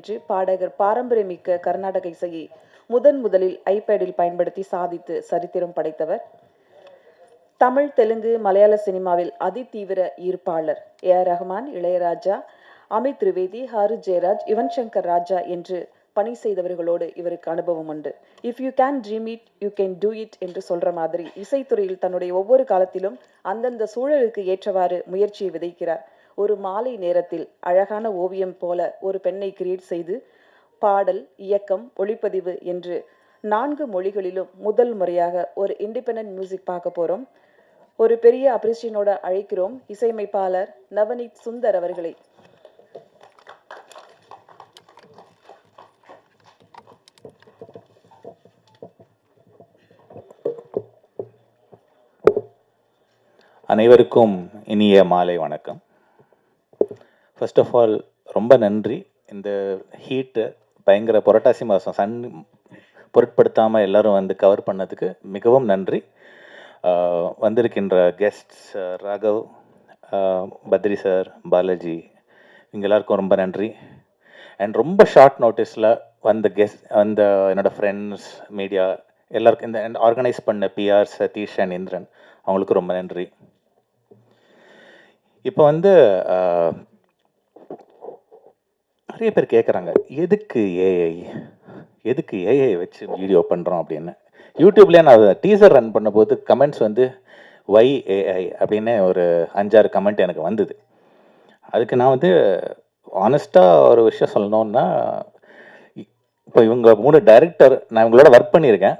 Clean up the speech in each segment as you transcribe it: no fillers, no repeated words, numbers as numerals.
என்று பாடகர் பாரம்பரியமிக்க கர்நாடக இசையை முதலில் ஐபேடில் பயன்படுத்தி சாதித்து சரித்திரம் படைத்தவர். தமிழ், தெலுங்கு, மலையாள சினிமாவில் அதிதீவிர ஈர்ப்பாளர். ஏ.ஆர். ரஹ்மான், இளையராஜா, அமித் திரிவேதி, ஹாரி ஜெயராஜ், யுவன் சங்கர் ராஜா என்று பணி செய்தவர்களோடு இவருக்கு அனுபவம் உண்டு. If you can dream it you can do it என்று சொல்ற மாதிரி இசைத்துறையில் தன்னுடைய ஒவ்வொரு காலத்திலும் அந்தந்த சூழலுக்கு ஏற்றவாறு முயற்சியை விதைக்கிறார். ஒரு மாலை நேரத்தில் அழகான ஓவியம் போல ஒரு பெண்ணை கிரியேட் செய்து பாடல், இயக்கம், ஒளிப்பதிவு என்று 4 மொழிகளிலும் முதல் முறையாக ஒரு இண்டிபெண்டன்ட் மியூசிக் பார்க்க போறோம். ஒரு பெரிய அப்ரிசியேஷனோட அழைக்கிறோம் இசையமைப்பாளர் நவநீத் சுந்தர் அவர்களை. அனைவருக்கும் இனிய மாலை வணக்கம். ஃபர்ஸ்ட் ஆஃப் ஆல் ரொம்ப நன்றி. இந்த ஹீட்டு பயங்கர புரட்டாசி மாதம் சன் பொருட்படுத்தாமல் எல்லோரும் வந்து கவர் பண்ணதுக்கு மிகவும் நன்றி. வந்திருக்கின்ற கெஸ்ட்ஸ் ராகவ், பத்ரி சார், பாலாஜி, இவங்க எல்லாருக்கும் ரொம்ப நன்றி. அண்ட் ரொம்ப ஷார்ட் நோட்டீஸில் வந்த என்னோடய ஃப்ரெண்ட்ஸ், மீடியா எல்லாருக்கும், இந்த ஆர்கனைஸ் பண்ண பிஆர், சதீஷ் அண்ட் இந்திரன், அவங்களுக்கு ரொம்ப நன்றி. இப்போ வந்து நிறைய பேர் கேட்குறாங்க, எதுக்கு ஏஐ வச்சு வீடியோ பண்ணுறோம் அப்படின்னு. யூடியூப்லேயே நான் டீசர் ரன் பண்ணும்போது கமெண்ட்ஸ் வந்து ஒய் ஏஐ அப்படின்னு ஒரு 5-6 கமெண்ட் எனக்கு வந்தது. அதுக்கு நான் வந்து ஆனஸ்ட்டாக ஒரு விஷயம் சொல்லணுன்னா, இப்போ இவங்க 3 டைரக்டர் நான் இவங்களோட ஒர்க் பண்ணியிருக்கேன்.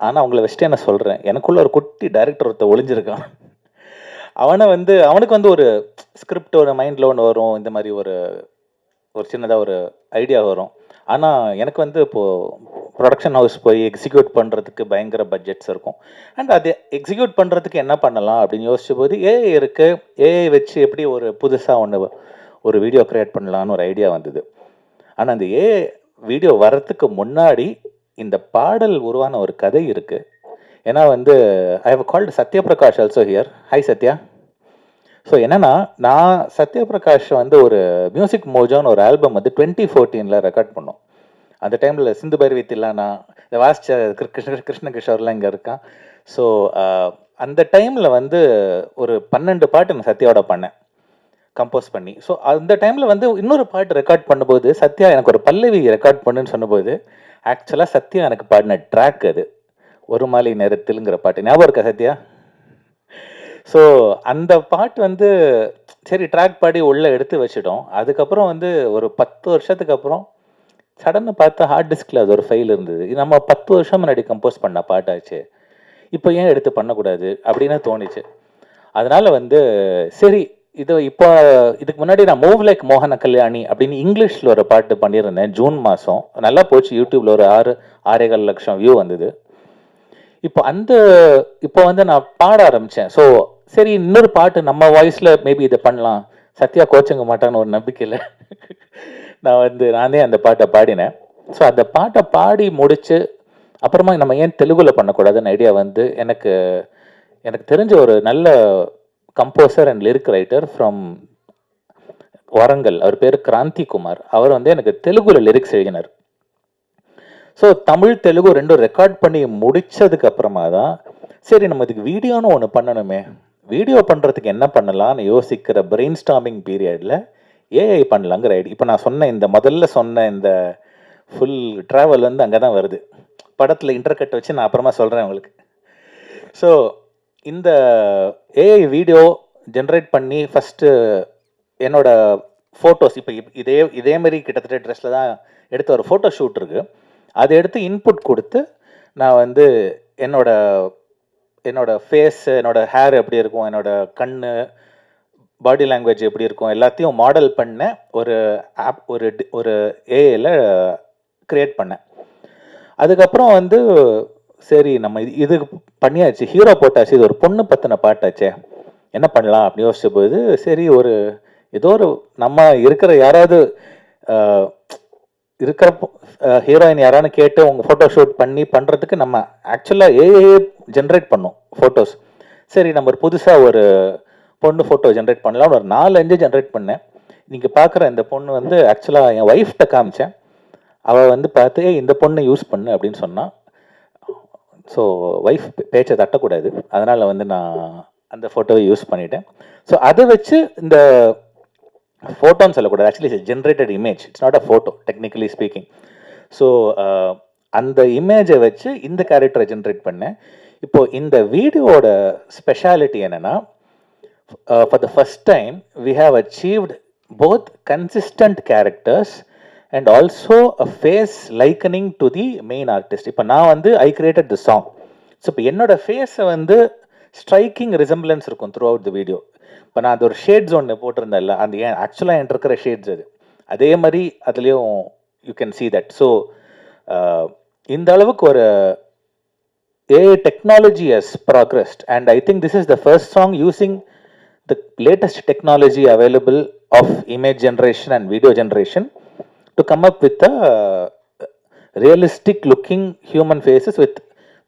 ஆனால் அவங்கள வச்சுட்டு என்ன சொல்கிறேன், எனக்குள்ள ஒரு குட்டி டைரக்டர் ஒருத்தர் ஒளிஞ்சிருக்கான். அவனுக்கு வந்து ஒரு ஸ்கிரிப்ட் ஒரு மைண்டில் ஒன்று வரும், இந்த மாதிரி ஒரு சின்னதாக ஒரு ஐடியா வரும். ஆனால் எனக்கு வந்து இப்போது ப்ரொடக்ஷன் ஹவுஸ் போய் எக்ஸிக்யூட் பண்ணுறதுக்கு பயங்கர பட்ஜெட்ஸ் இருக்கும். அண்ட் அதை எக்ஸிக்யூட் பண்ணுறதுக்கு என்ன பண்ணலாம் அப்படின்னு யோசிச்ச போது ஏஐ இருக்குது, ஏஐ வச்சு எப்படி ஒரு புதுசாக ஒரு வீடியோ க்ரியேட் பண்ணலான்னு ஒரு ஐடியா வந்தது. ஆனால் அந்த ஏஐ வீடியோ வர்றதுக்கு முன்னாடி இந்த பாடல் உருவான ஒரு கதை இருக்குது. ஏன்னா வந்து I have called Satyaprakash also here. Hi Sathya. So என்னென்னா, நான் சத்யபிரகாஷ் வந்து ஒரு மியூசிக் மோஜோன்னு ஒரு ஆல்பம் வந்து 2014 ரெக்கார்ட் பண்ணோம். அந்த டைமில் சிந்து பைரவி தில்லானா வாசிச்ச கிருஷ்ண கிஷோர்லாம் இங்கே இருக்கான். ஸோ அந்த டைமில் வந்து ஒரு 12 பாட்டு நான் சத்யாவோட பண்ணேன், கம்போஸ் பண்ணி. ஸோ அந்த டைமில் வந்து இன்னொரு பாட்டு ரெக்கார்ட் பண்ணும்போது சத்யா எனக்கு ஒரு பல்லவி ரெக்கார்ட் பண்ணுன்னு சொன்னபோது ஆக்சுவலாக சத்யா எனக்கு பாடின ட்ராக் அது ஒரு மாலை நேரத்தில்ங்கிற பாட்டு. ஞாபகம் இருக்கா சத்யா? ஸோ அந்த பாட்டு வந்து சரி ட்ராக் பாடி உள்ளே எடுத்து வச்சிட்டோம். அதுக்கப்புறம் வந்து ஒரு 10 வருஷத்துக்கு அப்புறம் சடன்னு பார்த்தா ஹார்ட் டிஸ்கில் அது ஒரு ஃபைல் இருந்தது. இது நம்ம 10 வருஷம் முன்னாடி கம்போஸ் பண்ண பாட்டாச்சு, இப்போ ஏன் எடுத்து பண்ணக்கூடாது அப்படின்னு தோணுச்சு. அதனால் வந்து சரி இதுக்கு முன்னாடி நான் மூவ் லைக் மோகன கல்யாணி அப்படின்னு இங்கிலீஷில் ஒரு பாட்டு பண்ணியிருந்தேன் ஜூன் மாதம். நல்லா போச்சு, யூடியூப்பில் ஒரு 6.25 லட்சம் வியூ வந்தது. இப்போ வந்து நான் பாட ஆரம்பித்தேன். ஸோ சரி இன்னொரு பாட்டு நம்ம வாய்ஸில் மேபி இதை பண்ணலாம், சத்யா கோச்சங்க மாட்டான்னு ஒரு நம்பிக்கையில் நானே அந்த பாட்டை பாடினேன். ஸோ அந்த பாட்டை பாடி முடித்து அப்புறமா நம்ம ஏன் தெலுங்கில் பண்ணக்கூடாதுன்னு ஐடியா வந்து எனக்கு தெரிஞ்ச ஒரு நல்ல composer and lyric writer from Warangal, அவர் பேர் கிராந்தி குமார். அவர் வந்து எனக்கு தெலுங்குல லிரிக்ஸ் எழுதினார். ஸோ தமிழ் தெலுங்கு 2 ரெக்கார்ட் பண்ணி முடித்ததுக்கு அப்புறமா தான் சரி நம்ம இதுக்கு வீடியோன்னு ஒன்று பண்ணணுமே, வீடியோ பண்ணுறதுக்கு என்ன பண்ணலான்னு யோசிக்கிற பிரெயின் ஸ்டார்மிங் பீரியடில் ஏஐ பண்ணலாங்கிற ஐடியா. இப்போ நான் முதல்ல சொன்ன இந்த ஃபுல் ட்ராவல் வந்து அங்கே தான் வருது. படத்தில் இன்டர்கட் வச்சு நான் அப்புறமா சொல்கிறேன் உங்களுக்கு. ஸோ இந்த ஏஐ வீடியோ ஜென்ரேட் பண்ணி ஃபஸ்ட்டு என்னோட ஃபோட்டோஸ், இப்போ இதே மாதிரி கிட்டத்தட்ட ட்ரெஸ்ஸில் தான் எடுத்த ஒரு ஃபோட்டோ ஷூட் இருக்குது. அதை எடுத்து இன்புட் கொடுத்து நான் வந்து என்னோட ஃபேஸ், என்னோட ஹேர் எப்படி இருக்கும், என்னோட கண், பாடி லாங்குவேஜ் எப்படி இருக்கும் எல்லாத்தையும் மாடல் பண்ண ஒரு ஏஐயில் க்ரியேட் பண்ணேன். அதுக்கப்புறம் வந்து சரி நம்ம இது பண்ணியாச்சு, ஹீரோ போட்டாச்சு, இது ஒரு பொண்ணு பற்றின பாட்டாச்சே, என்ன பண்ணலாம் அப்படின்னு யோசிச்ச போது சரி ஏதோ ஒரு நம்ம இருக்கிற யாராவது இருக்கிற ஹீரோயின் யாரானு கேட்டு உங்கள் ஃபோட்டோ ஷூட் பண்ணுறதுக்கு நம்ம ஆக்சுவலாக ஏஐ ஜென்ரேட் பண்ணோம் ஃபோட்டோஸ். சரி நம்ம ஒரு புதுசாக ஒரு பொண்ணு ஃபோட்டோ ஜென்ரேட் பண்ணலாம்னு ஒரு 4-5 ஜென்ரேட் பண்ணேன். நீங்கள் பார்க்குற இந்த பொண்ணு வந்து ஆக்சுவலாக என் ஒய்ஃப்கிட்ட காமிச்சேன். அவள் வந்து பார்த்து "ஏய், இந்த பொண்ணை யூஸ் பண்ணு அப்படின்னு சொன்னான். ஸோ ஒய்ஃப் பேச்சை தட்டக்கூடாது, அதனால் வந்து நான் அந்த ஃபோட்டோவை யூஸ் பண்ணிட்டேன். ஸோ அதை வச்சு இந்த ஃபோட்டோன்னு சொல்லக்கூடாது, actually generated image, it's not a photo technically speaking. So அந்த இமேஜை வச்சு இந்த கேரக்டரை ஜென்ரேட் பண்ணேன். இப்போது இந்த வீடியோவோட ஸ்பெஷாலிட்டி என்னென்னா, for the first time we have achieved both consistent characters and also a face likening to the main artist. இப்போ நான் வந்து I created the song. So இப்போ என்னோட ஃபேஸை வந்து ஸ்ட்ரைக்கிங் ரிசம்பிளன்ஸ் இருக்கும் த்ரூ அவுட் தி வீடியோ. இப்போ நான் அது ஒரு ஷேட்ஸ் ஒன்று போட்டிருந்தேன்ல, அந்த ஏன் ஆக்சுவலாக என்கிட்ட இருக்கிற ஷேட்ஸ் அது அதே மாதிரி அதுலேயும் you can see that. So இந்த அளவுக்கு ஒரு AI technology has progressed, and I think this is the first song using the latest technology available of image generation and video generation to come up with a realistic looking human faces with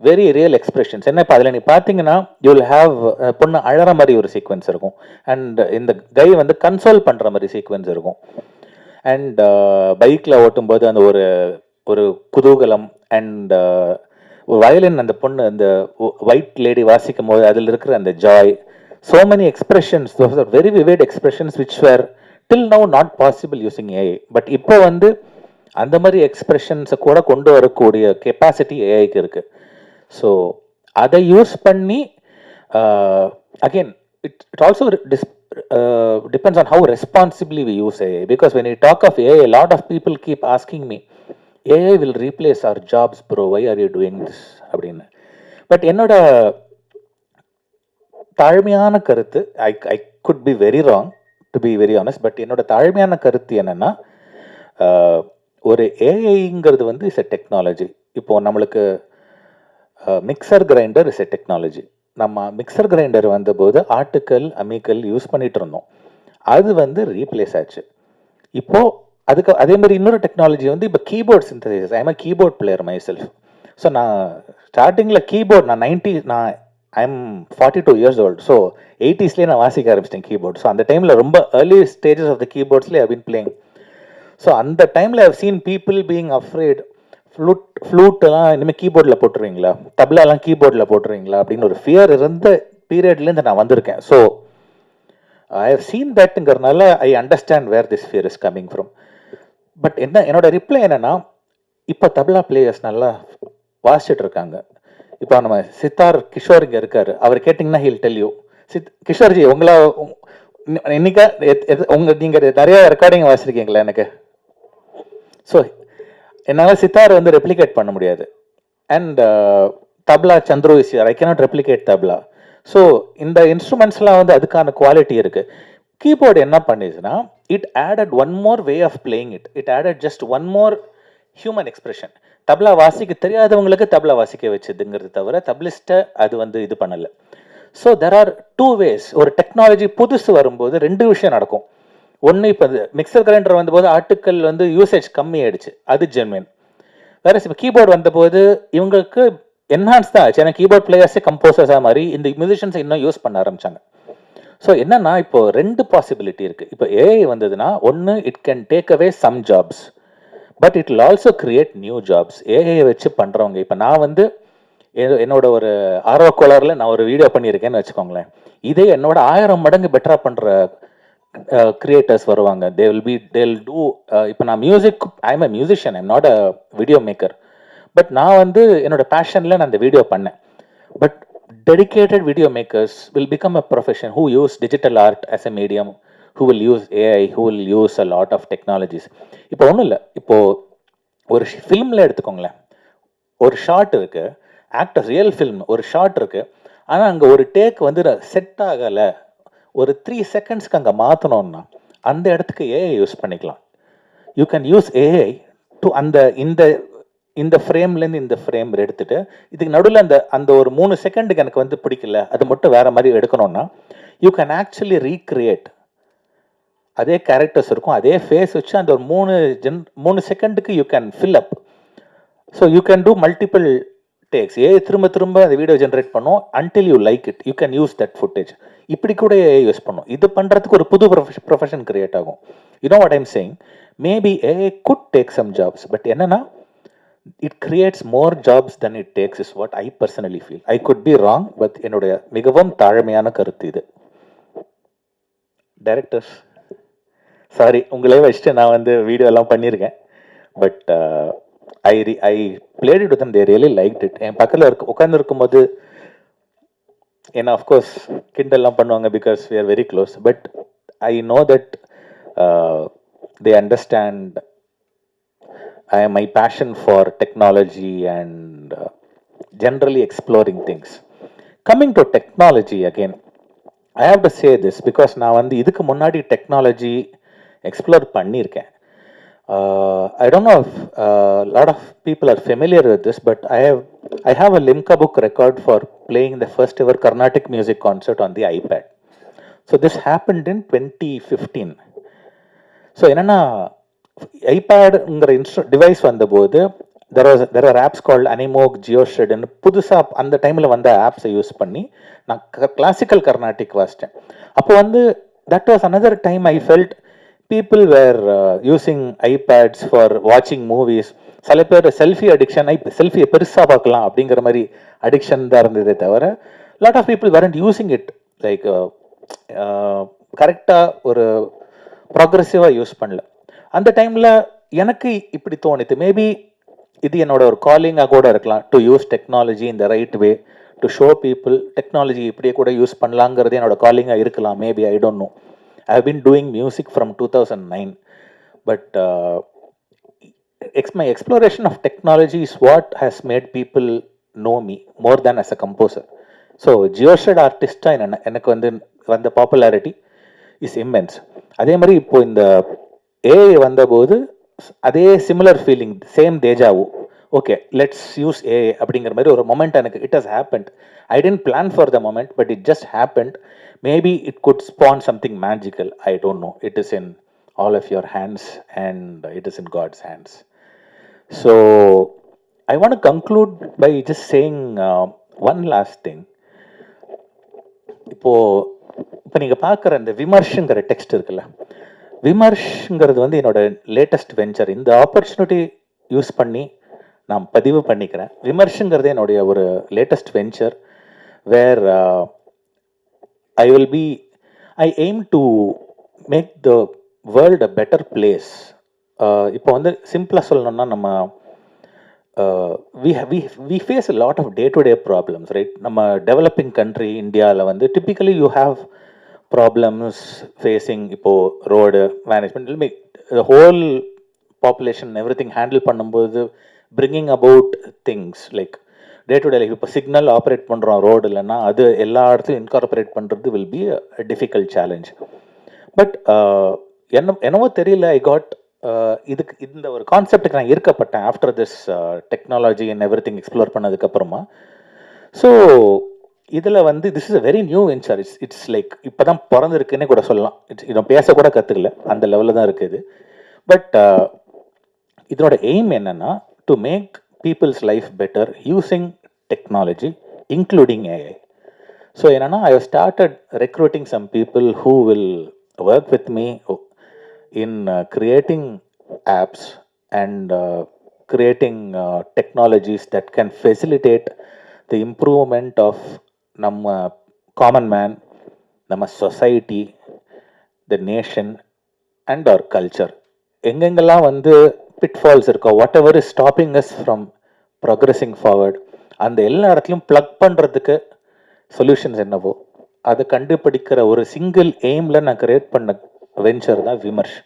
very real expressions. என்ன இப்போ அதில் நீ பார்த்தீங்கன்னா you will have பொண்ணு அழற மாதிரி ஒரு sequence இருக்கும், அண்ட் இந்த கை வந்து கன்சோல் பண்ணுற மாதிரி சீக்வன்ஸ் இருக்கும், அண்ட் பைக்கில் ஓட்டும்போது அந்த ஒரு ஒரு குதூகலம், அண்ட் வயலின் அந்த பொண்ணு அந்த ஒயிட் லேடி வாசிக்கும் போது அதில் இருக்கிற அந்த Joy, so many expressions, those are very vivid expressions which were till now not possible using AI. But இப்போ வந்து அந்த மாதிரி எக்ஸ்பிரஷன்ஸை கூட கொண்டு வரக்கூடிய கெப்பாசிட்டி ஏஐக்கு இருக்கு. ஸோ அதை யூஸ் பண்ணி again it also depends on how responsibly we use AI, because when you talk of AI, a lot of people keep asking me, AI will replace our jobs bro, why are you doing this அப்படின்னு. But என்னோட தாழ்மையான கருத்து, I could be very wrong to be very honest, but என்னோட தாழ்மையான கருத்து என்னன்னா, ஒரு ஏஐங்கிறது வந்து இஸ் எ டெக்னாலஜி. இப்போது நம்மளுக்கு mixer grinder is a technology. நம்ம மிக்சர் கிரைண்டர் வந்தபோது ஆட்டுக்கல் அம்மிக்கல் யூஸ் பண்ணிட்டு இருந்தோம், அது வந்து ரீப்ளேஸ் ஆச்சு. இப்போது அதுக்கு அதே மாதிரி இன்னொரு டெக்னாலஜி வந்து இப்போ keyboard synthesize. I am a keyboard player myself. So நான் ஸ்டார்டிங்கில் கீபோர்ட் நான் I am 42 years old. So 80sலேயே நான் வாசிக்க ஆரம்பிச்சிட்டேன் கீபோர்ட். ஸோ அந்த டைமில் ரொம்ப ஏர்லி ஸ்டேஜஸ் ஆஃப் த கீபோர்ட்ஸ்லேயே ஐ பின் பிளேயிங். ஸோ அந்த டைமில் I have seen people being afraid, ஃப்ளூட்டெல்லாம் இனிமேல் கீபோர்டில் போட்டுருவீங்களா, தப்லாலாம் கீபோர்டில் போட்டுருவீங்களா அப்படின்னு ஒரு ஃபியர் இருந்த பீரியட்லேருந்து நான் வந்திருக்கேன். ஸோ ஐ ஹவ் சீன் தட்ங்கிறதுனால I understand where this fear is coming from. But என்னோட ரிப்ளை என்னன்னா, இப்போ தப்லா பிளேயர்ஸ் நல்லா வாசிச்சுட்டு இருக்காங்க. இப்போ நம்ம சித்தார் கிஷோர் இங்கே இருக்காரு, அவர் கேட்டிங்கன்னா ஹீல் டெல் யூ. கிஷோர்ஜி உங்களை இன்னைக்கா நீங்கள் நிறைய ரெக்கார்டிங் வாசிச்சிருக்கீங்களா எனக்கு? ஸோ என்னால் சித்தார் வந்து ரெப்ளிகேட் பண்ண முடியாது, and tabla Chandru is here, I cannot replicate tabla. So இந்த இன்ஸ்ட்ருமெண்ட்ஸ்லாம் வந்து அதுக்கான குவாலிட்டி இருக்குது. கீபோர்டு என்ன பண்ணிச்சுன்னா, it added one more way of playing it added just one more human expression. Tabla வாசிக்க தெரியாதவங்களுக்கு தப்லா வாசிக்க வச்சதுங்கிறது தவிர தப்லிஸ்ட்டை அது வந்து இது பண்ணலை. So there are two ways. ஒரு டெக்னாலஜி புதுசு வரும்போது ரெண்டு விஷயம் நடக்கும். ஒன்று, இப்போ மிக்சர் கிரைண்டர் வந்தபோது ஆட்டுக்கள் வந்து யூசேஜ் கம்மி ஆயிடுச்சு, அது ஜென்வின். வேற இப்போ கீபோர்டு வந்தபோது இவங்களுக்கு என்ஹான்ஸ் தான் ஆச்சு, ஏன்னா கீபோர்ட் பிளேயர்ஸே கம்போசர்ஸாக மாதிரி இந்த மியூசிஷியன்ஸை இன்னும் யூஸ் பண்ண ஆரம்பிச்சாங்க. ஸோ என்னன்னா, இப்போ ரெண்டு பாசிபிலிட்டி இருக்குது. இப்போ ஏஐ வந்ததுன்னா, ஒன்று it can take away some jobs, but it will also create new jobs. ஏஐயை வச்சு பண்ணுறவங்க, இப்போ நான் வந்து என்னோட ஒரு ஆர்வ கோளாறுல நான் ஒரு வீடியோ பண்ணியிருக்கேன்னு வச்சுக்கோங்களேன், இதே என்னோட 1000 மடங்கு பெட்டராக பண்ணுற கிரியேட்டர்ஸ் வருவாங்க. They will do. இப்போ நான் music, I am a musician, I'm not a video maker, but நான் வந்து என்னோட பேஷனில் நான் அந்த வீடியோ பண்ணேன். But dedicated video makers will become a profession who use digital art as a medium, who will use AI, who will use a lot of technologies. இப்போ ஒன்றும் இல்லை, இப்போது ஒரு ஃபிலிமில் எடுத்துக்கோங்களேன், ஒரு ஷார்ட் இருக்குது, ஆக்டர் ரியல் ஃபில்ம் ஒரு ஷார்ட் இருக்குது, ஆனால் அங்கே ஒரு டேக் வந்து செட் ஆகலை, ஒரு 3 secondsக்கு அங்கே மாற்றணும்னா அந்த இடத்துக்கு ஏஐ யூஸ் பண்ணிக்கலாம். You can use AI to இந்த ஃப்ரேம்லேருந்து இந்த ஃப்ரேம் எடுத்துட்டு, இதுக்கு நடுவில் அந்த ஒரு 3 செகண்டுக்கு எனக்கு வந்து பிடிக்கல, அது மட்டும் வேற மாதிரி எடுக்கணும்னா யூ கேன் ஆக்சுவலி ரீக்ரியேட். அதே கேரக்டர்ஸ் இருக்கும், அதே ஃபேஸ் வச்சு அந்த ஒரு 3 செகண்டுக்கு you can fill up. So you can do multiple takes. AI திரும்ப திரும்ப அந்த வீடியோ ஜென்ரேட் பண்ணும் until you like it, you can use that footage. இப்படி கூட ஏஐ யூஸ் பண்ணும். இது பண்ணுறதுக்கு ஒரு புது ப்ரொஃபஷன் கிரியேட் ஆகும். You know what I'm saying? Maybe AI could take some jobs, but என்னன்னா it creates more jobs then it takes is what I personally feel. I could be wrong, but என்னுடைய மிகவும் தாழ்மையான கருத்து இது. Directors, sorry உங்களே வச்சுட்டு நான் வந்து வீடியோ எல்லாம் பண்ணியிருக்கேன், but I played it with they really liked it. என் பக்கத்தில் உட்கார்ந்து இருக்கும்போது ஏன்னா அஃப்கோர்ஸ் கிண்டல்லாம் பண்ணுவாங்க because we are very close, but I know that they understand my passion for technology and generally exploring things. Coming to technology again, I have to say this because நான் வந்து இதுக்கு முன்னாடி டெக்னாலஜி எக்ஸ்ப்ளோர் பண்ணியிருக்கேன். I don't know if a lot of people are familiar with this, but I have a Limca book record for playing the first ever Carnatic music concert on the iPad. So this happened in 2015. So என்னன்னா ஐபேடுங்கிற device வந்தபோது there are apps called Animoog, GeoShred ன்னு புதுசாக அந்த டைமில் வந்த ஆப்ஸை use பண்ணி நான் classical Carnatic வாசித்தேன். அப்போ வந்து that was another time I felt people were using iPads for வாட்சிங் மூவிஸ். சில பேர் செல்ஃபி அடிக்ஷன், செல்ஃபியை பெருசாக பார்க்கலாம் அப்படிங்கிற மாதிரி அடிக்ஷன் தான் இருந்ததே தவிர lot of people weren't using it like கரெக்டாக ஒரு ப்ராக்ரெசிவாக யூஸ் பண்ணல. அந்த டைமில் எனக்கு இப்படி தோணுது, மேபி இது என்னோட ஒரு காலிங்காக கூட இருக்கலாம், to use technology in the right way to show people technology இப்படியே கூட யூஸ் பண்ணலாங்கிறது என்னோட காலிங்காக இருக்கலாம். Maybe I don't know. I have been doing music from 2009, but my exploration of technology is what has made people know me more than as a composer. So GeoShred artist எனக்கு வந்து வந்த popularity is immense. அதே மாதிரி இப்போ இந்த AI வந்தபோது அதே similar feeling, same deja vu. Okay, let's use AI அப்படிங்கிற மாதிரி ஒரு மொமெண்ட் எனக்கு it has happened. I didn't plan for the moment, but it just happened. Maybe it could spawn something magical, I don't know. It is in all of your hands and it is in God's hands. So I want to conclude by just saying one last thing. இப்போ நீங்கள் பார்க்குற இந்த விமர்ஷங்கிற text இருக்குல்ல, விமர்ஷ்ங்கிறது வந்து என்னோட latest venture. இந்த opportunity use பண்ணி நான் பதிவு பண்ணிக்கிறேன். விமர்ஷங்கிறது என்னுடைய ஒரு latest venture where I aim to make the world a better place. இப்போ வந்து சிம்பிளாக சொல்லணும்னா நம்ம we face a lot of day-to-day problems, right? நம்ம டெவலப்பிங் கண்ட்ரி இந்தியாவில் வந்து typically you have problems facing. இப்போது road management, the whole population everything handle பண்ணும்போது bringing about things like day to day life. இப்போ signal operate பண்ணுறோம் road இல்லைன்னா அது எல்லா இடத்துலையும் இன்கார்பரேட் பண்ணுறது will be a difficult challenge. But என்னவோ தெரியல, ஐ காட் இதுக்கு இந்த ஒரு கான்செப்டுக்கு நான் ஈர்க்கப்பட்டேன் after this technology and everything explore பண்ணதுக்கப்புறமா. ஸோ இதில் வந்து this is a very new venture. It's like இப்போ தான் பிறந்திருக்குன்னே கூட சொல்லலாம். இதை பேசக்கூட கற்றுக்கல, அந்த லெவலில் தான் இருக்குது. பட் இதனோட எய்ம் என்னன்னா to make people's life better using technology including AI. So என்னன்னா I have started recruiting some people who will work with me in creating apps and creating technologies that can facilitate the improvement of நம்ம common man, நம்ம society, the nation and our culture. எங்கெங்கெல்லாம் வந்து pitfalls இருக்கோ, whatever is stopping us from progressing forward, அந்த எல்லா இடத்துலையும் plug பண்ணுறதுக்கு solutions என்னவோ அதை கண்டுபிடிக்கிற ஒரு சிங்கிள் எய்மில் நான் கிரியேட் பண்ண வெஞ்சர் தான் விமர்ஷ்.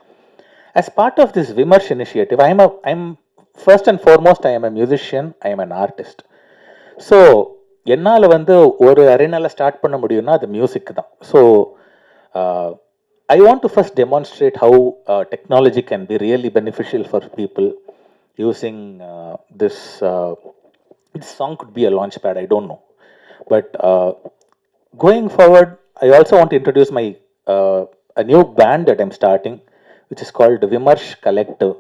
As part of this Vimarsh initiative, I'm first and foremost, I am a musician, I am an artist. So என்னால் வந்து ஒரு அரேனாவில் ஸ்டார்ட் பண்ண முடியும்னா அது மியூசிக் தான். So I want to first demonstrate how technology can be really beneficial for people using this song could be a launch pad, I don't know. But going forward, I also want to introduce my a new band that I'm starting, which is called Vimarsh collective.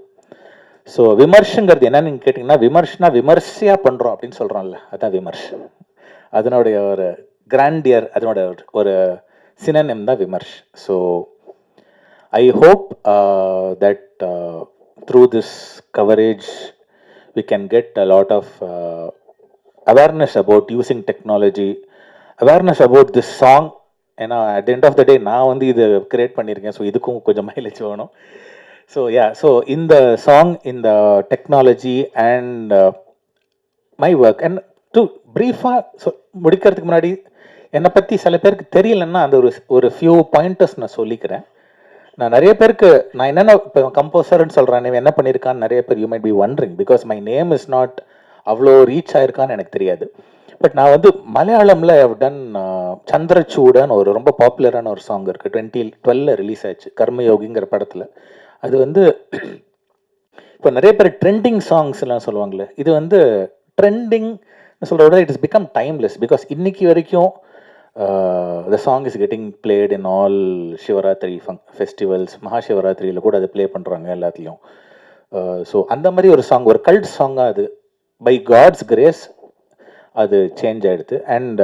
So விமர்ஷங்கிறது என்னன்னு கேட்டிங்கன்னா, விமர்ஷ்னா விமர்சையாக பண்ணுறோம் அப்படின்னு சொல்கிறோம்ல, அதுதான் விமர்ஷ். அதனுடைய ஒரு கிராண்டியர், அதனோட ஒரு சினோனிம் தான் Vimarsh. So I hope that through this coverage, we can get a lot of awareness about using technology, awareness about this song. ஏன்னா at the end of the day நான் வந்து இது கிரியேட் பண்ணியிருக்கேன், ஸோ இதுக்கும் கொஞ்சம் மைலேஜ் வேணும். So so இந்த song, இந்த technology and my work and to ப்ரீஃபாக முடிக்கிறதுக்கு முன்னாடி என்னை பற்றி சில பேருக்கு தெரியலன்னா அந்த ஒரு ஃபியூ பாயிண்டர்ஸ் நான் சொல்லிக்கிறேன். நான் நிறைய பேருக்கு நான் என்னென்ன இப்போ கம்போசர்னு சொல்கிறேன், என்ன பண்ணியிருக்கான்னு நிறைய பேர் you might be wondering, because my name is not அவ்வளோ ரீச் ஆயிருக்கான்னு எனக்கு தெரியாது. பட் நான் வந்து மலையாளமில் ஹவ் டன் சந்திரச்சூடன் ஒரு ரொம்ப பாப்புலரான ஒரு சாங் இருக்குது, 2012 ரிலீஸ் ஆச்சு, கர்மயோகிங்கிற படத்தில். அது வந்து இப்போ நிறைய பேர் ட்ரெண்டிங் சாங்ஸ்லாம் சொல்லுவாங்களே, இது வந்து ட்ரெண்டிங் சொல்கிறத விட it is become timeless, because இன்னைக்கு வரைக்கும் the song is getting played in all Shivaratri festivals, மகாசிவராத்திரியில் கூட அதை ப்ளே பண்ணுறாங்க எல்லாத்துலேயும். ஸோ அந்த மாதிரி ஒரு சாங், ஒரு கல்ட் சாங்காக அது பை காட்ஸ் கிரேஸ் அது சேஞ்ச் ஆகிடுது. And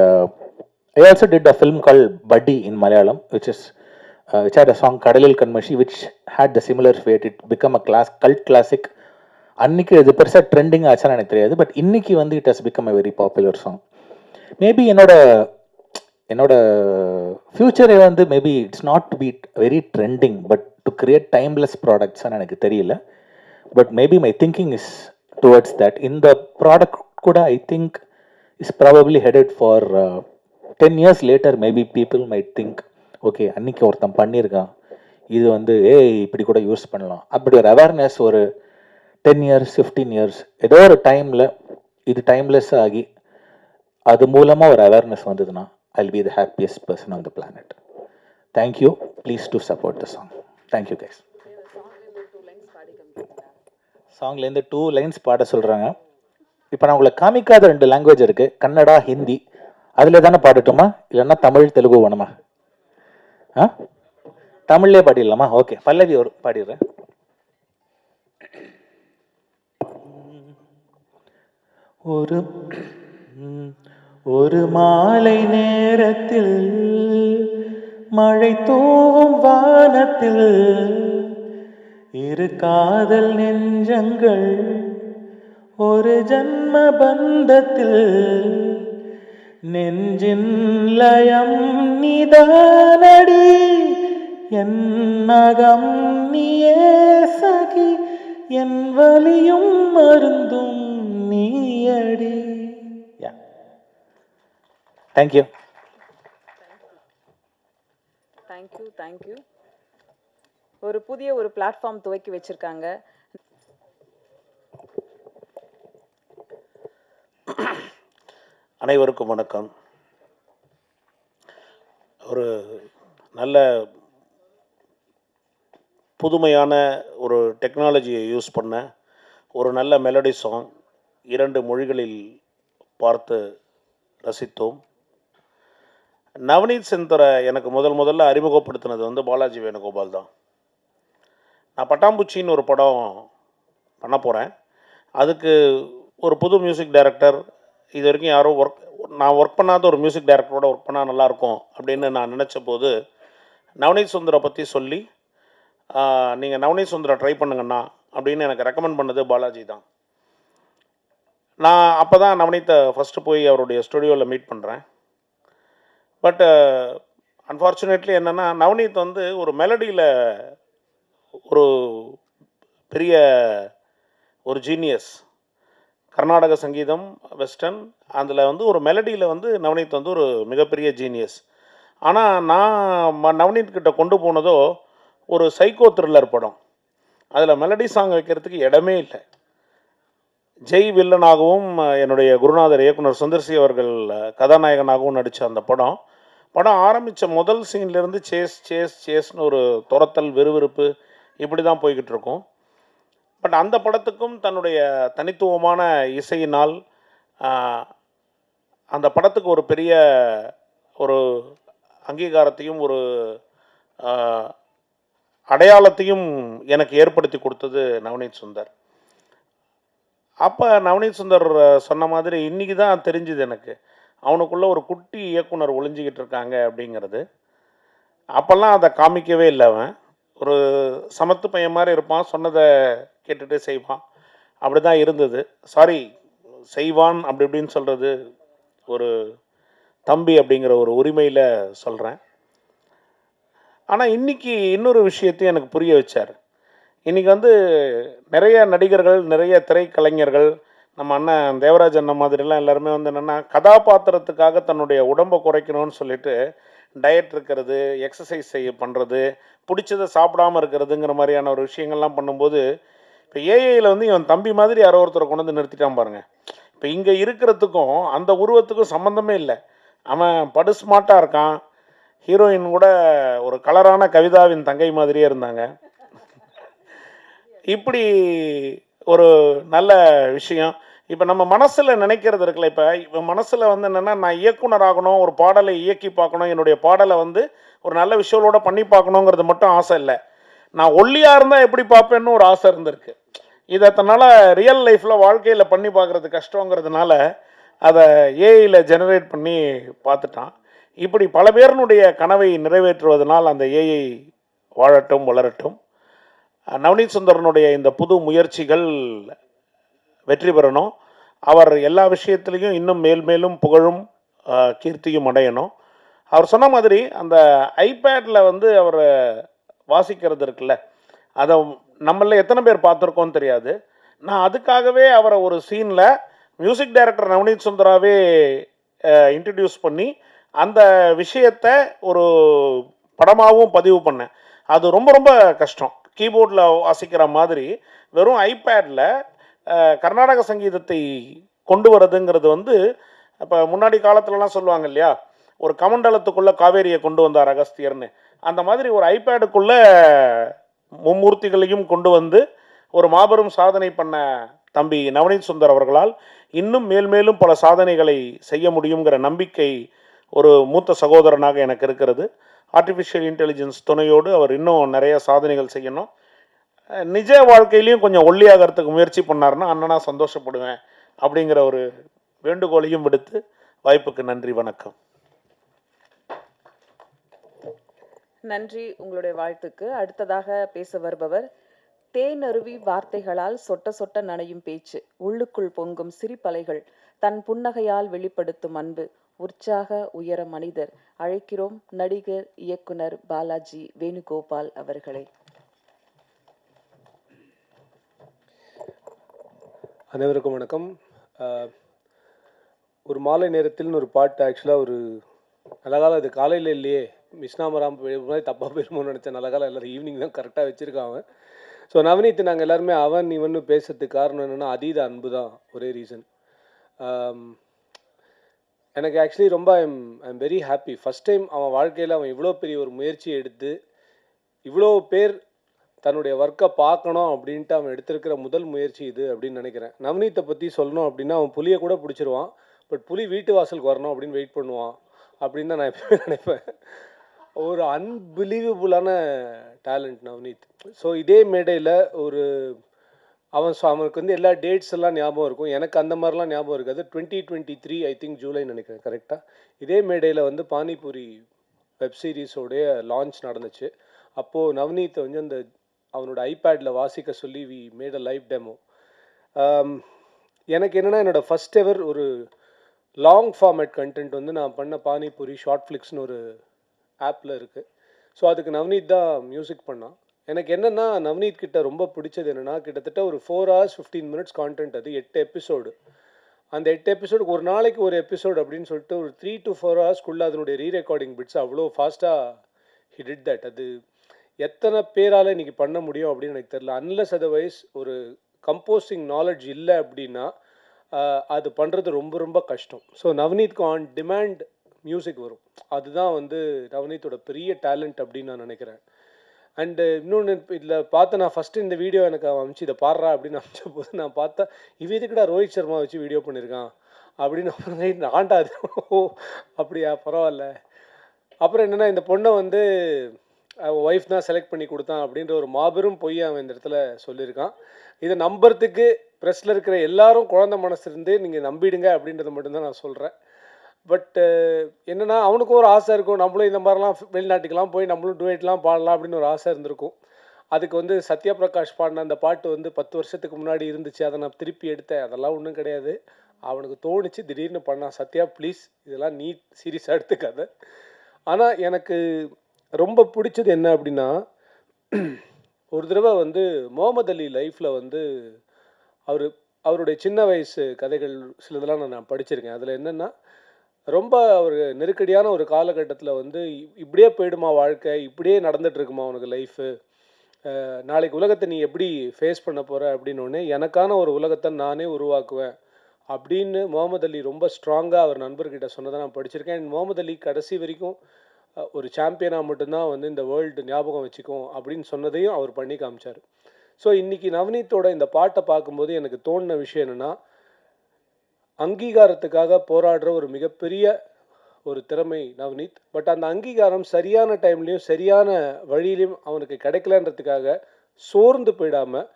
I also did a film called பட்டி இன் Malayalam, which had a song கடலில் கண்மஷி, which had the similar fate. It became a cult classic. அன்னைக்கு இது பெருசாக ட்ரெண்டிங் ஆச்சான்னு எனக்கு தெரியாது, பட் இன்னைக்கு வந்து it has become a very popular song. Maybe என்னோட ஃப்யூச்சரே வந்து maybe it's not to be very trending, but to create timeless ப்ராடக்ட்ஸ்ன்னு எனக்கு தெரியல. But maybe my thinking is towards that. இந்த ப்ராடக்ட் கூட I think is probably headed for 10 years later, maybe people might think, okay அன்னைக்கு ஒருத்தன் பண்ணியிருக்கான், இது வந்து இப்படி கூட யூஸ் பண்ணலாம். அப்படி ஒரு அவேர்னஸ் ஒரு 10 years 15 years ஏதோ ஒரு டைமில் இது டைம்லெஸ் ஆகி அது மூலமாக ஒரு அவேர்னஸ் வந்ததுன்னா I'll be the happiest person on the planet. Thank you. Please do support the song. Thank you guys. சாங்லேருந்து 2 lines பாட சொல்கிறாங்க. இப்போ நான் உங்களை காமிக்காத 2 லாங்குவேஜ் இருக்குது, கன்னடா, ஹிந்தி. அதில் தானே பாடட்டுமா, இல்லைன்னா தமிழ் தெலுங்கு வேணுமா? தமிழ்லேயே பாடிடலாமா? ஓகே, பல்லவி ஒரு பாடிடுறேன். ஒரு மாலை நேரத்தில் மழை தூவும் வானத்தில் இரு காதல் நெஞ்சங்கள் ஒரு ஜன்ம பந்தத்தில் நெஞ்சின் லயம் நிதானடி என் நகம் நீயே சகி என் வலியும் மருந்தும் நீயடி. தேங்க்யூ. தேங்க்யூ. ஒரு புதிய ஒரு பிளாட்ஃபார்ம் துவக்கி வச்சிருக்காங்க. அனைவருக்கும் வணக்கம். ஒரு நல்ல புதுமையான ஒரு டெக்னாலஜியை யூஸ் பண்ண ஒரு நல்ல மெலடி சாங் 2 மொழிகளில் பார்த்து ரசித்தோம். நவநீத் செந்தரை எனக்கு முதல்ல அறிமுகப்படுத்தினது வந்து பாலாஜி வேணுகோபால் தான். நான் பட்டாம்பூச்சின்னு ஒரு படம் பண்ண போகிறேன். அதுக்கு ஒரு புது மியூசிக் டைரக்டர், இது வரைக்கும் யாரும் நான் ஒர்க் பண்ணாத ஒரு மியூசிக் டைரக்டரோட ஒர்க் பண்ணால் நல்லாயிருக்கும் அப்படின்னு நான் நினச்ச போது நவநீத் சுந்தரை பற்றி சொல்லி, நீங்கள் நவநீத் சுந்தரை ட்ரை பண்ணுங்கண்ணா அப்படின்னு எனக்கு ரெக்கமெண்ட் பண்ணது பாலாஜி தான். நான் அப்போ தான் நவநீத்தை ஃபஸ்ட்டு போய் அவருடைய ஸ்டுடியோவில் மீட் பண்ணுறேன். பட் அன்ஃபார்ச்சுனேட்லி என்னென்னா, நவநீத் வந்து ஒரு மெலடியில் ஒரு பெரிய ஒரு ஜீனியஸ். கர்நாடக சங்கீதம், வெஸ்டர்ன், அதில் வந்து ஒரு மெலடியில் வந்து நவநீத் வந்து ஒரு மிகப்பெரிய ஜீனியஸ். ஆனால் நான் நவநீத் கிட்ட கொண்டு போனதோ ஒரு சைக்கோ த்ரில்லர் படம். அதில் மெலடி சாங் வைக்கிறதுக்கு இடமே இல்லை. ஜெய் வில்லனாகவும் என்னுடைய குருநாதர் இயக்குனர் சுந்தர்சி அவர்கள் கதாநாயகனாகவும் நடித்த அந்த படம் ஆரம்பித்த முதல் சீன்லேருந்து சேஸ்னு ஒரு துரத்தல், விறுவிறுப்பு இப்படி தான் போய்கிட்டு இருக்கும். பட் அந்த படத்துக்கும் தன்னுடைய தனித்துவமான இசையினால் அந்த படத்துக்கு ஒரு பெரிய ஒரு அங்கீகாரத்தையும் ஒரு அடையாளத்தையும் எனக்கு ஏற்படுத்தி கொடுத்தது நவநீத் சுந்தர். அப்போ நவநீத் சுந்தர் சொன்ன மாதிரி இன்றைக்கி தான் தெரிஞ்சுது எனக்கு, அவனுக்குள்ளே ஒரு குட்டி இயக்குனர் ஒளிஞ்சிக்கிட்டு இருக்காங்க அப்படிங்கிறது. அப்போல்லாம் அதை காமிக்கவே இல்லை. அவன் ஒரு சமத்து பையன் மாதிரி இருப்பான், சொன்னதை கேட்டுட்டு செய்வான். அப்படி தான் இருந்தது. சாரி, செய்வான் அப்படி இப்படின்னு சொல்கிறது ஒரு தம்பி அப்படிங்கிற ஒரு உரிமையில் சொல்கிறேன். ஆனால் இன்றைக்கி இன்னொரு விஷயத்தையும் எனக்கு புரிய வச்சார். இன்றைக்கி வந்து நிறைய நடிகர்கள், நிறைய திரைக்கலைஞர்கள், நம்ம அண்ணன் தேவராஜ் அண்ணன் மாதிரிலாம் எல்லாருமே வந்து என்னென்னா, கதாபாத்திரத்துக்காக தன்னுடைய உடம்பை குறைக்கணும்னு சொல்லிட்டு டயட் இருக்கிறது, எக்ஸசைஸ் பண்ணுறது, பிடிச்சதை சாப்பிடாமல் இருக்கிறதுங்கிற மாதிரியான ஒரு விஷயங்கள்லாம் பண்ணும்போது, இப்போ ஏஐயில் வந்து இவன் தம்பி மாதிரி யாரோ ஒருத்தரை கொண்டு வந்து நிறுத்திட்டான் பாருங்கள். இப்போ இங்கே இருக்கிறதுக்கும் அந்த உருவத்துக்கும் சம்மந்தமே இல்லை. அவன் படு ஸ்மார்ட்டாக இருக்கான். ஹீரோயின் கூட ஒரு கலரான கவிதாவின் தங்கை மாதிரியே இருந்தாங்க. இப்படி ஒரு நல்ல விஷயம். இப்போ நம்ம மனசில் நினைக்கிறது இருக்குல்ல, இப்போ மனசில் வந்து என்னென்னா, நான் இயக்குனர் ஆகணும், ஒரு பாடலை இயக்கி பார்க்கணும், என்னுடைய பாடலை வந்து ஒரு நல்ல விஷயங்களோட பண்ணி பார்க்கணுங்கிறது மட்டும் ஆசை இல்லை. நான் ஒல்லியாக இருந்தால் எப்படி பார்ப்பேன்னு ஒரு ஆசை இருந்திருக்கு. இதை தன்னால் ரியல் லைஃப்பில் வாழ்க்கையில் பண்ணி பார்க்குறது கஷ்டங்கிறதுனால அதை ஏஐயில் ஜெனரேட் பண்ணி பார்த்துட்டான். இப்படி பல பேருனுடைய கனவை நிறைவேற்றுவதனால் அந்த ஏஐ வாழட்டும், வளரட்டும். நவநீத் சுந்தரனுடைய இந்த புது முயற்சிகள் வெற்றி பெறணும். அவர் எல்லா விஷயத்துலேயும் இன்னும் மேல் மேலும் புகழும் கீர்த்தியும் அடையணும். அவர் சொன்ன மாதிரி அந்த ஐபேடில் வந்து அவர் வாசிக்கிறது இருக்குல்ல, அதை நம்மள எத்தனை பேர் பார்த்துருக்கோன்னு தெரியாது. நான் அதுக்காகவே அவரை ஒரு சீனில் மியூசிக் டைரக்டர் நவநீத் சுந்தராவே இன்ட்ரடியூஸ் பண்ணி அந்த விஷயத்தை ஒரு படமாகவும் பதிவு பண்ணேன். அது ரொம்ப ரொம்ப கஷ்டம். கீபோர்டில் வாசிக்கிற மாதிரி வெறும் ஐபேடில் கர்நாடக சங்கீதத்தை கொண்டு வரதுங்கிறது வந்து, இப்போ முன்னாடி காலத்துலலாம் சொல்லுவாங்க இல்லையா, ஒரு கமண்டலத்துக்குள்ளே காவேரியை கொண்டு வந்தார் அகஸ்தியர்னு. அந்த மாதிரி ஒரு ஐபேடுக்குள்ளே மும்மூர்த்திகளையும் கொண்டு வந்து ஒரு மாபெரும் சாதனை பண்ண தம்பி நவநீத் சுந்தர் அவர்களால் இன்னும் மேல் மேலும் பல சாதனைகளை செய்ய முடியுங்கிற நம்பிக்கை ஒரு மூத்த சகோதரனாக எனக்கு இருக்கிறது. ஆர்டிஃபிஷியல் இன்டெலிஜென்ஸ் துணையோடு அவர் இன்னும் நிறைய சாதனைகள் செய்யணும். நிஜ வாழ்க்கையிலையும் கொஞ்சம் ஒல்லியாகிறதுக்கு முயற்சி பண்ணார்னா அண்ணனா சந்தோஷப்படுவேன் அப்படிங்கிற ஒரு வேண்டுகோளையும் விடுத்து வாய்ப்புக்கு நன்றி, வணக்கம். நன்றி உங்களுடைய வாழ்த்துக்கு. அடுத்ததாக பேச வருபவர் தேனருவி வார்த்தைகளால் சொட்ட சொட்ட நனையும் பேச்சு, உள்ளுக்குள் பொங்கும் சிரிப்பலைகள், தன் புன்னகையால் வெளிப்படுத்தும் அன்பு, உற்சாக உயர மனிதர். அழைக்கிறோம் நடிகர் இயக்குனர் பாலாஜி வேணுகோபால் அவர்களை. அனைவருக்கும் வணக்கம். ஒரு மாலை நேரத்தில்னு ஒரு பாட்டு ஆக்சுவலாக ஒரு நல்ல காலம், அது காலையில் இல்லையே, மிஸ்னாமராம் மாதிரி தப்பாக போயிருமோன்னு நினச்சேன். நல்ல காலம் எல்லோரும் ஈவினிங் தான் கரெக்டாக வச்சுருக்காங்க. ஸோ நவநீத் நாங்கள் எல்லாருமே அவன் இவன்னு பேசுறதுக்கு காரணம் என்னென்னா, அதீத அன்பு தான் ஒரே ரீசன். எனக்கு ஆக்சுவலி ரொம்ப I'm very happy. First time அவன் வாழ்க்கையில் அவன் இவ்வளோ பெரிய ஒரு முயற்சியை எடுத்து இவ்வளோ பேர் தன்னுடைய ஒர்க்கை பார்க்கணும் அப்படின்ட்டு அவன் எடுத்திருக்கிற முதல் முயற்சி இது அப்படின்னு நினைக்கிறேன். நவநீத்தை பற்றி சொல்லணும் அப்படின்னா, அவன் புலியை கூட பிடிச்சிருவான், பட் புலி வீட்டு வாசலுக்கு வரணும் அப்படின்னு வெயிட் பண்ணுவான் அப்படின்னு தான் நான் எப்பவுமே நினைப்பேன். ஒரு அன்பிலீவபுளான டேலண்ட் நவநீத். ஸோ இதே மேடையில் ஒரு அவனுக்கு வந்து எல்லா டேட்ஸ் எல்லாம் ஞாபகம் இருக்கும். எனக்கு அந்த மாதிரிலாம் ஞாபகம் இருக்காது. 2023 ஐ திங்க் ஜூலைன்னு நினைக்கிறேன் கரெக்டாக. இதே மேடையில் வந்து பானிபூரி வெப் சீரிஸோடைய லான்ச் நடந்துச்சு. அப்போது நவநீத்தை வந்து அந்த அவனோட ஐபேடில் வாசிக்க சொல்லி we made a live demo. எனக்கு என்னென்னா, என்னோடய ஃபஸ்ட் எவர் ஒரு லாங் ஃபார்மேட் கண்டென்ட் வந்து நான் பண்ண பானிபூரி ஷார்ட் ஃப்ளிக்ஸ்னு ஒரு ஆப்பில் இருக்குது. ஸோ அதுக்கு நவநீத் தான் மியூசிக் பண்ணான். எனக்கு என்னென்னா, நவநீத் கிட்ட ரொம்ப பிடிச்சது என்னென்னா, கிட்டத்தட்ட ஒரு 4 hours 15 minutes கான்டென்ட். அது 8 எபிசோடு. அந்த 8 எபிசோடுக்கு ஒரு நாளைக்கு ஒரு எபிசோடு அப்படின்னு சொல்லிட்டு ஒரு 3 to 4 hours அதனுடைய ரீரெக்கார்டிங் பிட்ஸ் அவ்வளோ ஃபாஸ்ட்டாக ஹி டிட் தட். அது எத்தனை பேரால் இன்றைக்கி பண்ண முடியும் அப்படின்னு எனக்கு தெரியல. அன்லெஸ் அதர்வைஸ் ஒரு கம்போசிங் நாலேஜ் இல்லை அப்படின்னா அது பண்ணுறது ரொம்ப ரொம்ப கஷ்டம். ஸோ நவநீத்க்கு ஆன் டிமாண்ட் மியூசிக் வரும். அதுதான் வந்து நவநீத்தோட பெரிய டேலண்ட் அப்படின்னு நான் நினைக்கிறேன். அண்டு இன்னொன்று இதில் பார்த்து, நான் ஃபஸ்ட்டு இந்த வீடியோ எனக்கு அவன் அனுப்பிச்சு இதை பாடுறா அப்படின்னு அனுப்பிச்ச போது நான் பார்த்தா, இதுக்குடா ரோஹித் சர்மா வச்சு வீடியோ பண்ணியிருக்கான் அப்படின்னு அப்புறம் ஆண்டாது. ஓ அப்படியா, பரவாயில்ல. அப்புறம் என்னென்னா, இந்த பொண்ணை வந்து அவன் ஒய்ஃப் தான் செலக்ட் பண்ணி கொடுத்தான் அப்படின்ற ஒரு மாபெரும் பொய் அவன் இந்த இடத்துல சொல்லியிருக்கான். இதை நம்புறதுக்கு ப்ரெஸ்ஸில் இருக்கிற எல்லாரும் குழந்தை மனசு இருந்து நீங்கள் நம்பிடுங்க அப்படின்றத மட்டும்தான் நான் சொல்கிறேன். பட் என்னென்னா, அவனுக்கும் ஒரு ஆசை இருக்கும், நம்மளும் இந்த மாதிரிலாம் வெளிநாட்டுக்கெலாம் போய் நம்மளும் டூயட்லாம் பாடலாம் அப்படின்னு ஒரு ஆசை இருந்திருக்கும். அதுக்கு வந்து சத்யா பிரகாஷ் பாடின அந்த பாட்டு வந்து 10 வருஷத்துக்கு முன்னாடி இருந்துச்சு, அதை நான் திருப்பி எடுத்தேன். அதெல்லாம் ஒன்றும் கிடையாது. அவனுக்கு தோணுச்சு, திடீர்னு பண்ணான். சத்யா ப்ளீஸ் இதெல்லாம் நீ சீரியஸாக எடுத்துக்காத. ஆனால் எனக்கு ரொம்ப பிடிச்சது என்ன அப்படின்னா, ஒரு தடவை வந்து முகமது அலி லைஃப்பில் வந்து அவர் அவருடைய சின்ன வயசு கதைகள் சிலதெல்லாம் நான் படிச்சிருக்கேன். அதில் என்னென்னா, ரொம்ப ஒரு நெருக்கடியான ஒரு காலகட்டத்தில் வந்து இப்படியே போயிடுமா வாழ்க்கை, இப்படியே நடந்துட்டு இருக்குமா உனக்கு லைஃபு, நாளைக்கு உலகத்தை நீ எப்படி ஃபேஸ் பண்ண போகிற அப்படின்னோடனே, எனக்கான ஒரு உலகத்தை நானே உருவாக்குவேன் அப்படின்னு முகமது அலி ரொம்ப ஸ்ட்ராங்காக அவர் நண்பர்கிட்ட சொன்னதை நான் படிச்சிருக்கேன். அண்ட் முகமது அலி கடைசி வரைக்கும் ஒரு சாம்பியனாக மட்டும்தான் வந்து இந்த வேர்ல்டு ஞாபகம் வச்சுக்கும் அப்படின்னு சொன்னதையும் அவர் பண்ணி காமிச்சார். ஸோ இன்றைக்கி நவநீத்தோட இந்த பாட்டை பார்க்கும்போது எனக்கு தோணின விஷயம் என்னென்னா, அங்கீகாரத்துக்காக போராடுற ஒரு மிகப்பெரிய ஒரு திறமை நவநீத். பட் அந்த அங்கீகாரம் சரியான டைம்லேயும் சரியான வழியிலையும் அவனுக்கு கிடைக்கலன்றதுக்காக சோர்ந்து போயிடாமல்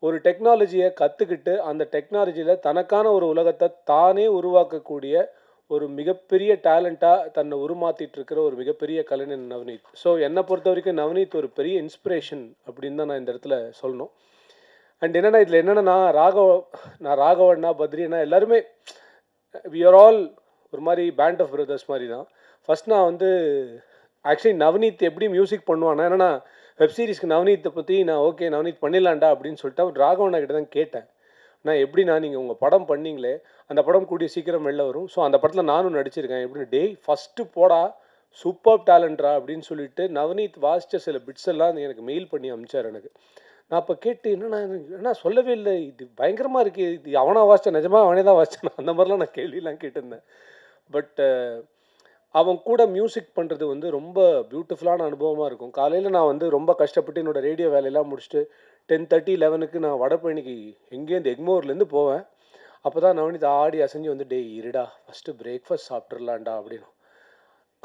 ஒரு டெக்னாலஜியை கற்றுக்கிட்டு அந்த டெக்னாலஜியில் தனக்கான ஒரு உலகத்தை தானே உருவாக்கக்கூடிய ஒரு மிகப்பெரிய டேலண்ட்டாக தன்னை உருமாற்றிட்டு இருக்கிற ஒரு மிகப்பெரிய கலைஞன் நவநீத். ஸோ என்னை பொறுத்த வரைக்கும் நவநீத் ஒரு பெரிய இன்ஸ்பிரேஷன் அப்படின்னு தான் நான் இந்த இடத்துல சொல்லணும். அண்ட் என்னென்னா இதில் என்னென்னா, நான் ராகவண்ணா பத்ரினா எல்லாருமே வி ஆர் ஆல் ஒரு மாதிரி பேண்ட் ஆஃப் பிரதர்ஸ் மாதிரி தான். ஃபஸ்ட் நான் வந்து ஆக்சுவலி நவநீத் எப்படி மியூசிக் பண்ணுவானா, என்னென்னா வெப்சீரிஸ்க்கு நவநீத்தை பற்றி நான் ஓகே நவநீத் பண்ணிடலாண்டா அப்படின்னு சொல்லிட்டு அவர் ராகவண்ணா கிட்ட தான் கேட்டேன். நான் எப்படின்னா, நீங்கள் உங்கள் படம் பண்ணீங்களே, அந்த படம் கூடிய சீக்கிரம் வெளில வரும், ஸோ அந்த படத்தில் நானும் நடிச்சிருக்கேன் எப்படின்னு, டேய் ஃபஸ்ட்டு போடா சூப்பர் டேலண்ட்ரா அப்படின்னு சொல்லிட்டு நவநீத் வாசித்த சில பிட்ஸ் எல்லாம் எனக்கு மெயில் பண்ணி அனுப்பிச்சார் எனக்கு. நான் அப்போ கேட்டு என்ன சொல்லவே இல்லை, இது பயங்கரமாக இருக்குது, இது அவனா வாசித்தேன், நிஜமாக அவனே தான் வாசித்தான், அந்த மாதிரிலாம் நான் கேள்வியெலாம் கேட்டிருந்தேன். பட் அவன் கூட மியூசிக் பண்ணுறது வந்து ரொம்ப பியூட்டிஃபுல்லான அனுபவமாக இருக்கும். காலையில் நான் வந்து ரொம்ப கஷ்டப்பட்டு என்னோடய ரேடியோ வேலையெல்லாம் முடிச்சுட்டு 10:30, 11க்கு நான் வடபழனிக்கு எங்கேருந்து எக்மோர்லேருந்து போவேன். அப்போ தான் நவநீத் ஆடி அசைஞ்சு வந்து, டேய் இருடா ஃபஸ்ட்டு பிரேக்ஃபாஸ்ட் சாப்பிட்றலான்டா அப்படின்னு.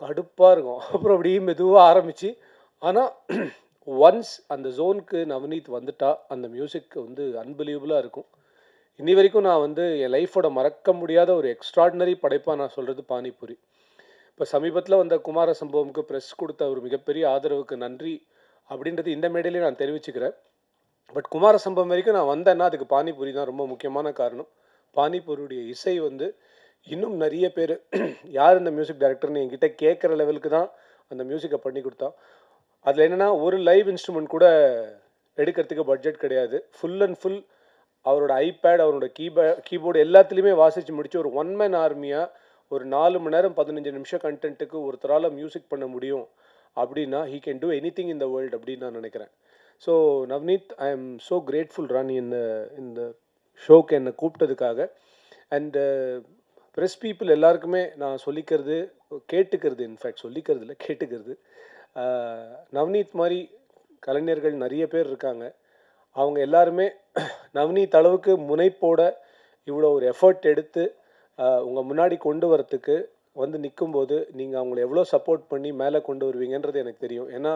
கடுப்பாக இருக்கும். அப்புறம் அப்படியே மெதுவாக ஆரம்பித்து, ஆனால் ஒன்ஸ் அந்த ஜோனுக்கு நவநீத் வந்துட்டா அந்த மியூசிக் வந்து அன்பிலீவபுளாக இருக்கும். இன்னி வரைக்கும் நான் வந்து என் லைஃபோட மறக்க முடியாத ஒரு எக்ஸ்ட்ராடினரி படைப்பாக நான் சொல்கிறது பானிபூரி. இப்போ சமீபத்தில் வந்த குமார சம்பவமுக்கு ப்ரெஸ் கொடுத்த ஒரு மிகப்பெரிய ஆதரவுக்கு நன்றி அப்படின்றது இந்த மேடையிலே நான் தெரிவிச்சுக்கிறேன். பட் குமார சம்பவம் வரைக்கும் நான் வந்தேன்னா அதுக்கு பானிபூரி தான் ரொம்ப முக்கியமான காரணம். பானிபூரியுடைய இசை வந்து இன்னும் நிறைய பேர் யார் இந்த மியூசிக் டைரக்டர்னு என்கிட்ட கேட்குற லெவலுக்கு தான் அந்த மியூசிக்கை பண்ணி கொடுத்தான். அதில் என்னென்னா, ஒரு லைவ் இன்ஸ்ட்ருமெண்ட் கூட எடுக்கிறதுக்கு பட்ஜெட் கிடையாது. ஃபுல் அண்ட் ஃபுல் அவரோட ஐபேட், அவரோட கீபோர்டு எல்லாத்துலேயுமே வாசித்து முடித்து ஒரு ஒன் மேன் ஆர்மியாக ஒரு 4 மணி நேரம் 15 நிமிஷம் கண்டென்ட்டுக்கு ஒருத்தரால் மியூசிக் பண்ண முடியும் அப்படின்னா, he can do anything in the world அப்படின்னு நான் நினைக்கிறேன். So Navneet, I am so grateful Rani இந்த ஷோக்கு என்னை கூப்பிட்டதுக்காக. அண்டு ப்ரெஸ் பீப்புள் எல்லாருக்குமே நான் சொல்லிக்கிறது, கேட்டுக்கிறது, இன்ஃபேக்ட் சொல்லிக்கிறது இல்லை, கேட்டுக்கிறது, நவ்னீத் மாதிரி கலைஞர்கள் நிறைய பேர் இருக்காங்க. அவங்க எல்லாருமே நவ்னீத் அளவுக்கு முனைப்போட இவ்வளோ ஒரு எஃபர்ட் எடுத்து உங்கள் முன்னாடி கொண்டு வரத்துக்கு வந்து நிற்கும்போது நீங்கள் அவங்கள எவ்வளோ சப்போர்ட் பண்ணி மேலே கொண்டு வருவீங்கன்றது எனக்கு தெரியும். ஏன்னா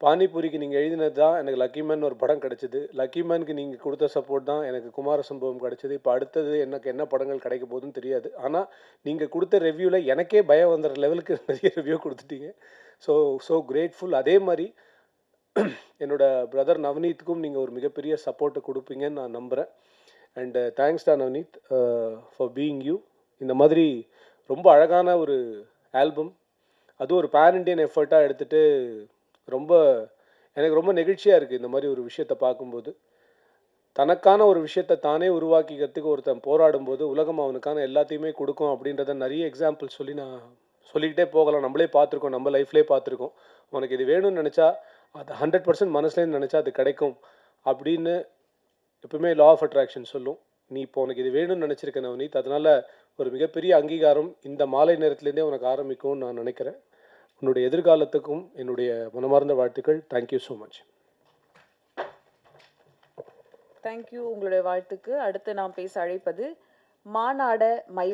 பானிபூரிக்கு நீங்கள் எழுதினது தான் எனக்கு லக்கி மேன் ஒரு படம் கிடச்சிது. லக்கி மேனுக்கு நீங்கள் கொடுத்த சப்போர்ட் தான் எனக்கு குமார சம்பவம் கிடச்சிது. இப்போ அடுத்தது எனக்கு என்ன படங்கள் கிடைக்க போகுதுன்னு தெரியாது. ஆனால் நீங்கள் கொடுத்த ரிவ்யூவில் எனக்கே பயம் வந்துடுற லெவலுக்கு நிறைய ரிவ்யூ கொடுத்துட்டீங்க. So grateful. அதே மாதிரி என்னோட பிரதர் நவநீத்துக்கும் நீங்கள் ஒரு மிகப்பெரிய சப்போர்ட்டை கொடுப்பீங்கன்னு நான் நம்புகிறேன். அண்டு தேங்க்ஸ் டா நவநீத் ஃபார் பீயிங் யூ. இந்த மாதிரி ரொம்ப அழகான ஒரு ஆல்பம், அதுவும் ஒரு பேன் இண்டியன் எஃபர்ட்டாக எடுத்துகிட்டு எனக்கு ரொம்ப நெகிழ்ச்சியாக இருக்குது இந்த மாதிரி ஒரு விஷயத்தை பார்க்கும்போது. தனக்கான ஒரு விஷயத்தை தானே உருவாக்கிக்கிறதுக்கு ஒருத்தன் போராடும்போது உலகம் அவனுக்கான எல்லாத்தையுமே கொடுக்கும் அப்படின்றத நிறைய எக்ஸாம்பிள் சொல்லி நான் சொல்லிக்கிட்டே போகலாம். நம்மளே பார்த்துருக்கோம், நம்ம லைஃப்லேயே பார்த்துருக்கோம். உனக்கு இது வேணும்னு நினச்சா அது 100% மனசுலேருந்து நினச்சா அது கிடைக்கும் அப்படின்னு எப்பவுமே லா ஆஃப் அட்ராக்ஷன் சொல்லும். நீ இப்போ உனக்கு இது வேணும்னு நினச்சிருக்க நவநீத், அதனால் ஒரு மிகப்பெரிய அங்கீகாரம் இந்த மாலை நேரத்துலேருந்தே உனக்கு ஆரம்பிக்கும்னு நான் நினைக்கிறேன். உன்னுடைய எதிர்காலத்துக்கும் என்னுடைய மனமார்ந்த வாழ்த்துக்கள். Thank you so much. தேங்க்யூ உங்களுடைய வாழ்த்துக்கு. அடுத்து நாம் பேச அழைப்பது மானாட மயில்